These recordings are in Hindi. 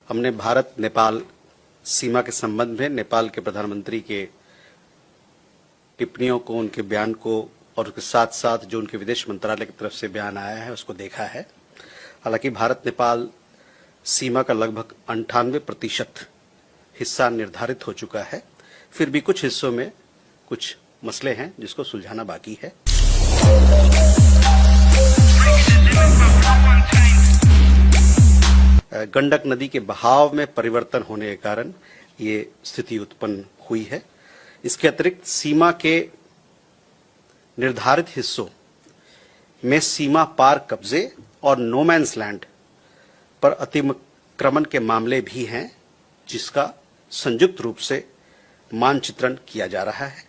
हमने भारत नेपाल सीमा के संबंध में नेपाल के प्रधानमंत्री के टिप्पणियों को, उनके बयान को और उसके साथ साथ जो उनके विदेश मंत्रालय की तरफ से बयान आया है उसको देखा है। हालांकि भारत नेपाल सीमा का लगभग 98% हिस्सा निर्धारित हो चुका है, फिर भी कुछ हिस्सों में कुछ मसले हैं जिसको सुलझाना बाकी है। गंडक नदी के बहाव में परिवर्तन होने के कारण ये स्थिति उत्पन्न हुई है। इसके अतिरिक्त सीमा के निर्धारित हिस्सों में सीमा पार कब्जे और नो मैन्स लैंड पर अतिक्रमण के मामले भी हैं, जिसका संयुक्त रूप से मानचित्रण किया जा रहा है।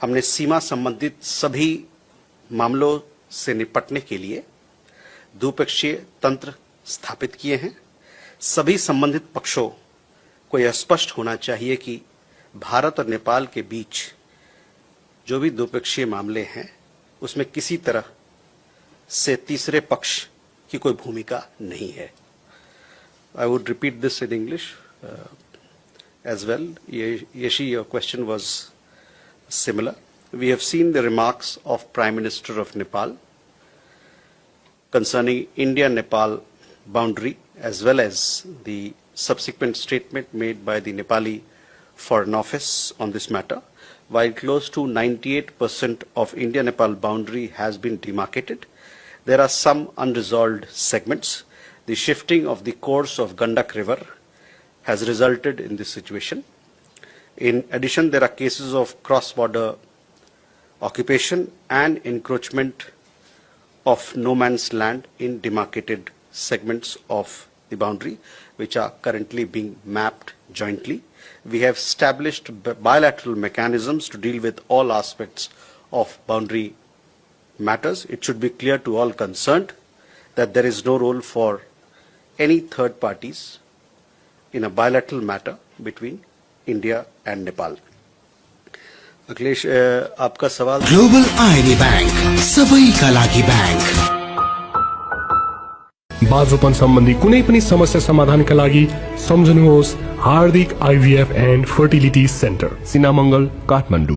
हमने सीमा संबंधित सभी मामलों से निपटने के लिए द्विपक्षीय तंत्र स्थापित किए हैं। सभी संबंधित पक्षों को यह स्पष्ट होना चाहिए कि भारत और नेपाल के बीच जो भी द्विपक्षीय मामले हैं उसमें किसी तरह से तीसरे पक्ष की कोई भूमिका नहीं है। I would repeat this in English as well. Yeshi, your question was similar. We have seen the remarks of Prime Minister of Nepal concerning India-Nepal boundary, as well as the subsequent statement made by the Nepali Foreign Office on this matter. While close to 98% of India-Nepal boundary has been demarcated, there are some unresolved segments. The shifting of the course of Gandak River has resulted in this situation. In addition, there are cases of cross-border occupation and encroachment of no man's land in demarcated segments of the boundary, which are currently being mapped jointly. We have established bilateral mechanisms to deal with all aspects of boundary matters. It should be clear to all concerned that there is no role for any third parties in a bilateral matter between India and Nepal. Akhilesh, आपका सवाल। ग्लोबल आईडी बैंक, सबैका लागि बैंक। बालरोपण सम्बन्धी कुनै पनि समस्या समाधानका लागि सम्झनुहोस् हार्दिक IVF end fertility centre, Sinamangal, Kathmandu.